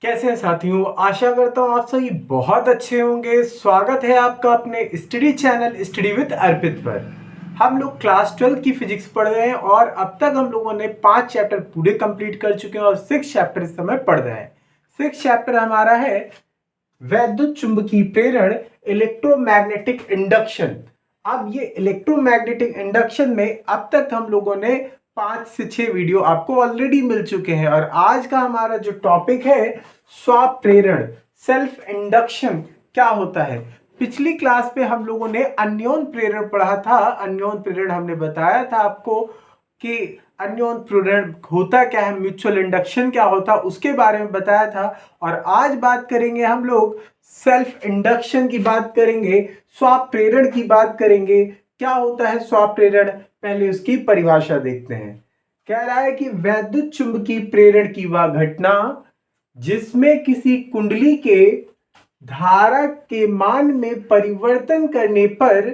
कैसे हैं साथियों। आशा करता हूँ आप सभी बहुत अच्छे होंगे। स्वागत है आपका अपने स्टडी चैनल स्टडी विद अर्पित पर। हम लोग क्लास 12 की फिजिक्स पढ़ रहे हैं और अब तक हम लोगों ने 5 चैप्टर पूरे कंप्लीट कर चुके हैं और 6 चैप्टर इस समय पढ़ रहे हैं। 6 चैप्टर हमारा है वैद्युत चुंबकीय प्रेरण, इलेक्ट्रोमैग्नेटिक इंडक्शन। अब ये इलेक्ट्रोमैग्नेटिक इंडक्शन में अब तक हम लोगों ने 5 से 6 वीडियो आपको ऑलरेडी मिल चुके हैं और आज का हमारा जो टॉपिक है स्वप्रेरण, सेल्फ इंडक्शन क्या होता है। पिछली क्लास में हम लोगों ने अन्योन प्रेरण पढ़ा था। अन्योन प्रेरण हमने बताया था आपको कि अन्योन प्रेरण होता क्या है, म्यूचुअल इंडक्शन क्या होता है, उसके बारे में बताया था। और आज बात करेंगे हम लोग सेल्फ इंडक्शन की बात करेंगे, स्वप्रेरण की बात करेंगे। क्या होता है स्वप्रेरण, पहले उसकी परिभाषा देखते हैं। कह रहा है कि वैद्युत चुंबकीय प्रेरण की वह घटना जिसमें किसी कुंडली के धारा के मान में परिवर्तन करने पर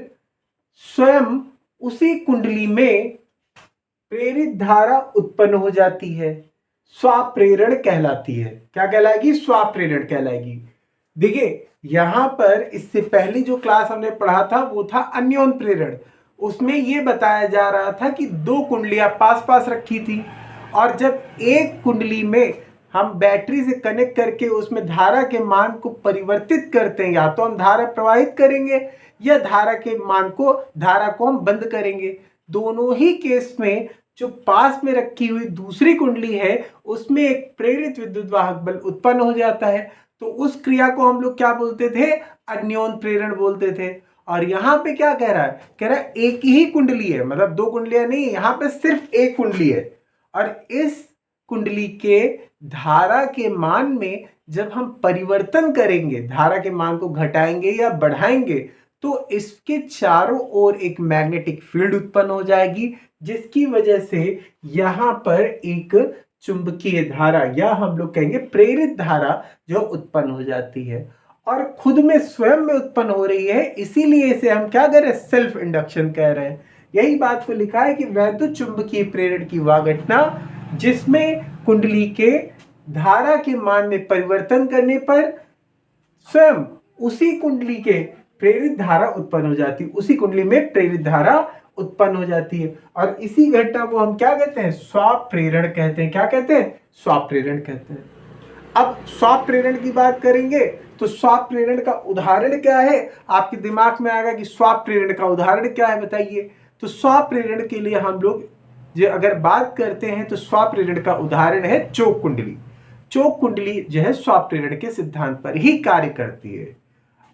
स्वयं उसी कुंडली में प्रेरित धारा उत्पन्न हो जाती है, स्वप्रेरण कहलाती है। क्या कहलाएगी? स्वप्रेरण कहलाएगी। देखिए यहां पर इससे पहली जो क्लास हमने पढ़ा था वो था अन्योन प्रेरण। उसमें यह बताया जा रहा था कि दो कुंडलियां पास पास रखी थी और जब एक कुंडली में हम बैटरी से कनेक्ट करके उसमें धारा के मान को परिवर्तित करते हैं, या तो हम धारा प्रवाहित करेंगे या धारा को हम बंद करेंगे। दोनों ही केस में जो पास में रखी हुई दूसरी कुंडली है उसमें एक प्रेरित विद्युत वाहक बल उत्पन्न हो जाता है। तो उस क्रिया को हम लोग क्या बोलते थे? अन्योन प्रेरण बोलते थे। और यहां पे क्या कह रहा है? कह रहा है एक ही कुंडली है, मतलब दो कुंडलियां नहीं, यहां पे सिर्फ एक कुंडली है और इस कुंडली के धारा के मान में जब हम परिवर्तन करेंगे, धारा के मान को घटाएंगे या बढ़ाएंगे, तो इसके चारों ओर एक मैग्नेटिक फील्ड उत्पन्न हो जाएगी, जिसकी वजह से यहां पर एक चुंबकीय धारा या हम लोग कहेंगे प्रेरित धारा जो उत्पन्न हो जाती है और खुद में स्वयं में उत्पन्न हो रही है। इसीलिए इसे हम क्या कह रहे हैं? सेल्फ इंडक्शन कह रहे हैं। यही बात को लिखा है कि वैद्युत चुंबकीय प्रेरण की वह घटना जिसमें कुंडली के धारा के मान में परिवर्तन करने पर स्वयं उसी कुंडली के प्रेरित धारा उत्पन्न हो जाती है, उसी कुंडली में प्रेरित धारा उत्पन्न हो जाती है और इसी घटना को हम क्या कहते हैं? स्वप्रेरण कहते हैं। क्या कहते हैं? स्वप्रेरण कहते हैं। अब स्वप्रेरण की बात करेंगे तो स्वप्रेरण का उदाहरण क्या है? आपके दिमाग में आएगा कि स्वप्रेरण का उदाहरण क्या है, बताइए। तो स्वप्रेरण के लिए हम लोग जो अगर बात करते हैं तो स्वप्रेरण का उदाहरण है चौक कुंडली। चौक कुंडली जो है स्वप्रेरण के सिद्धांत पर ही कार्य करती है।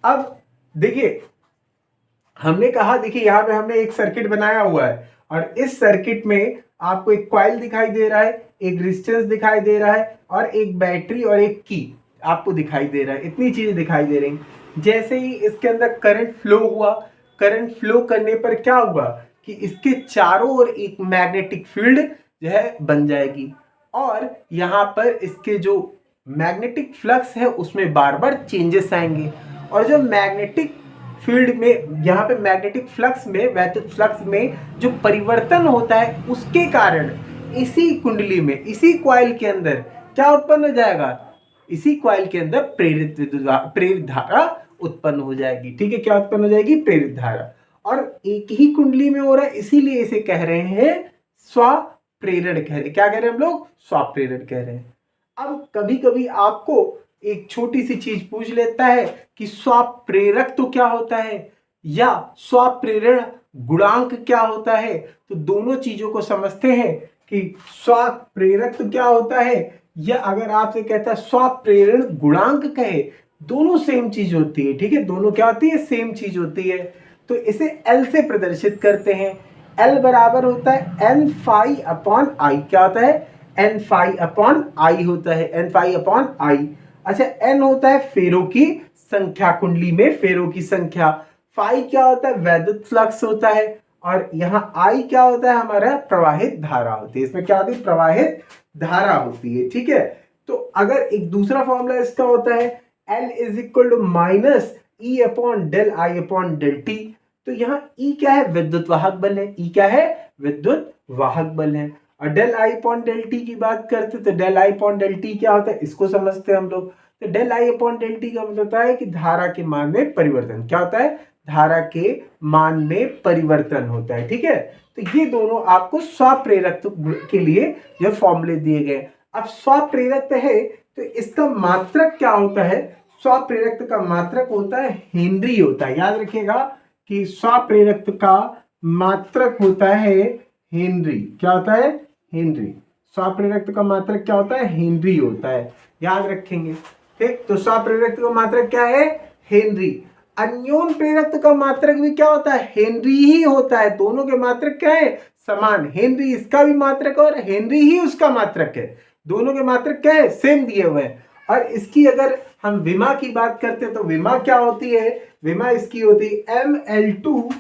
अब देखिए हमने कहा, देखिए यहां पे हमने एक सर्किट बनाया हुआ है और इस सर्किट में आपको एक कॉइल दिखाई दे रहा है, एक रेजिस्टेंस दिखाई दे रहा है और एक बैटरी और एक की आपको दिखाई दे रहा है। इतनी चीजें दिखाई दे रही। जैसे ही इसके अंदर करंट फ्लो हुआ, करंट फ्लो करने पर क्या हुआ कि इसके चारों ओर एक मैग्नेटिक फील्ड जो है बन जाएगी और यहाँ पर इसके जो मैग्नेटिक फ्लक्स है उसमें बार बार चेंजेस आएंगे और जो मैग्नेटिक फील्ड में यहाँ पे मैग्नेटिक फ्लक्स में, वैद्युत फ्लक्स में जो परिवर्तन होता है उसके कारण इसी कुंडली में, इसी कॉइल के अंदर क्या उत्पन्न हो जाएगा? इसी कॉइल के अंदर प्रेरित धारा उत्पन्न हो जाएगी। ठीक है, क्या उत्पन्न हो जाएगी? प्रेरित धारा। और एक ही कुंडली में हो रहा है, इसीलिए इसे कह रहे हैं स्वप्रेरण कह रहे हैं। क्या कह रहे हैं हम लोग? स्वप्रेरण कह रहे हैं। अब कभी कभी आपको एक छोटी सी चीज पूछ लेता है कि स्वप्रेरक तो क्या होता है या स्वप्रेरण गुणांक क्या होता है। तो दोनों चीजों को समझते हैं कि स्वप्रेरक तो क्या होता है, या अगर आपसे कहता है स्वप्रेरण गुणांक कहे, दोनों सेम चीज होती है। ठीक है, दोनों क्या होती है? सेम चीज होती है। तो इसे L से प्रदर्शित करते हैं। L बराबर होता है N फाई अपॉन आई। क्या होता है? N फाई अपॉन आई होता है, N फाई अपॉन आई। अच्छा, N होता है फेरों की संख्या, कुंडली में फेरों की संख्या। फाई क्या होता है? वैद्युत फ्लक्स होता है और यहाँ आई क्या होता है? हमारा प्रवाहित धारा होती है। इसमें क्या होती है? प्रवाहित धारा होती है। ठीक है, तो अगर एक दूसरा फॉर्मूला इसका होता है L is equal to minus E upon del I upon del T. तो यहाँ E क्या है? विद्युत वाहक बल है। E क्या है? विद्युत वाहक बल है। और del I upon del T की बात करते तो del I upon del T क्या होता है, इसको समझते हैं हम लोग। तो del I upon del T का मतलब होता है कि धारा के मान में परिवर्तन। क्या होता है, धारा के मान में परिवर्तन होता है। ठीक है, तो ये दोनों आपको स्वप्रेरकत्व के लिए ये फॉर्मूले दिए गए। अब स्वप्रेरकत्व है तो इसका मात्रक क्या होता है, स्वप्रेरकत्व का मात्रक होता है हेनरी होता है। याद रखिएगा कि स्वप्रेरकत्व का मात्रक होता है हेनरी। क्या होता है, हेनरी। स्वप्रेरकत्व का मात्रक क्या होता है, हेनरी होता है, याद रखेंगे। ठीक, तो स्वप्रेरकत्व का मात्रक क्या है, हेनरी। अन्योन प्रेरकत्व का मात्रक भी क्या होता है, हेनरी ही होता है। दोनों के मात्रक क्या है, समान। हेनरी इसका भी मात्रक और हेनरी ही उसका मात्रक है। दोनों के मात्रक क्या है, सेम दिए हुए हैं। और इसकी अगर हम विमा की बात करते हैं तो विमा क्या होती है, विमा इसकी होती है ml2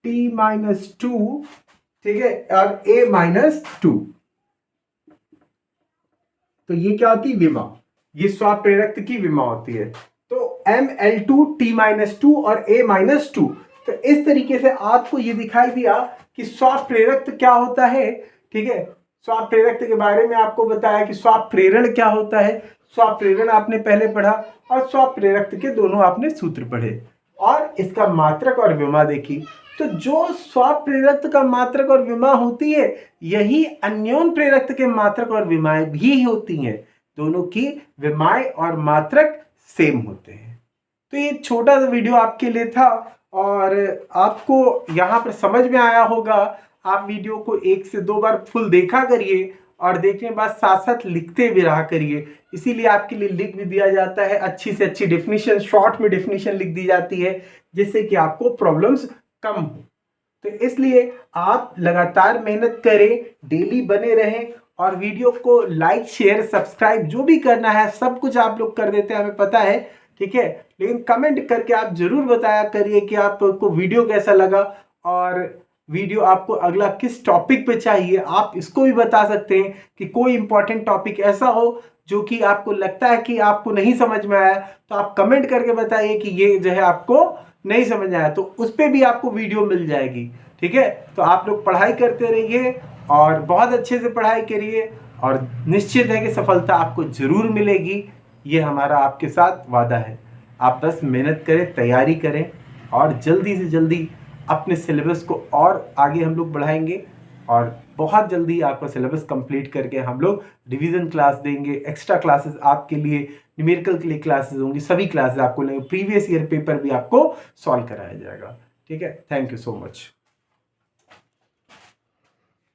t-2, ठीक है, और a-2। तो ये क्या होती है, विमा। ये स्वप्रेरकत्व की विमा होती है। तो ml2 t-2 और a-2। तो इस तरीके से आपको ये दिखाई दिया कि स्वप्रेरकत्व क्या होता है। ठीक है, स्वप्रेरकत्व के बारे में आपको बताया कि स्वप्रेरण क्या होता है। स्वप्रेरण आपने पहले पढ़ा और स्वप्रेरकत्व के दोनों आपने सूत्र पढ़े और इसका मात्रक और विमा देखी। तो जो स्वप्रेरकत्व का मात्रक और विमा होती है, यही अन्योन प्रेरकत्व के मात्रक और विमाएं भी होती हैं। दोनों की विमाएं और मात्रक सेम होते हैं। तो ये छोटा सा वीडियो आपके लिए था और आपको यहाँ पर समझ में आया होगा। आप वीडियो को 1 से 2 बार फुल देखा करिए और देखने के बाद साथ साथ लिखते भी रहा करिए। इसीलिए आपके लिए लिख भी दिया जाता है, अच्छी से अच्छी डेफिनेशन, शॉर्ट में डेफिनेशन लिख दी जाती है जिससे कि आपको प्रॉब्लम्स कम हो। तो इसलिए आप लगातार मेहनत करें, डेली बने रहें और वीडियो को लाइक शेयर सब्सक्राइब जो भी करना है सब कुछ आप लोग कर देते हैं, हमें पता है। ठीक है, लेकिन कमेंट करके आप जरूर बताया करिए कि आपको वीडियो कैसा लगा और वीडियो आपको अगला किस टॉपिक पे चाहिए। आप इसको भी बता सकते हैं कि कोई इंपॉर्टेंट टॉपिक ऐसा हो जो कि आपको लगता है कि आपको नहीं समझ में आया, तो आप कमेंट करके बताइए कि ये जो है आपको नहीं समझ आया, तो उस पर भी आपको वीडियो मिल जाएगी। ठीक है, तो आप लोग पढ़ाई करते रहिए और बहुत अच्छे से पढ़ाई करिए और निश्चित है कि सफलता आपको जरूर मिलेगी। ये हमारा आपके साथ वादा है। आप बस मेहनत करें, तैयारी करें और जल्दी से जल्दी अपने सिलेबस को और आगे हम लोग बढ़ाएंगे और बहुत जल्दी आपका सिलेबस कंप्लीट करके हम लोग रिवीजन क्लास देंगे, एक्स्ट्रा क्लासेस आपके लिए, न्यूमेरिकल के लिए क्लासेस होंगी, सभी क्लासेस आपको लेंगे, प्रीवियस ईयर पेपर भी आपको सॉल्व कराया जाएगा। ठीक है, थैंक यू सो मच।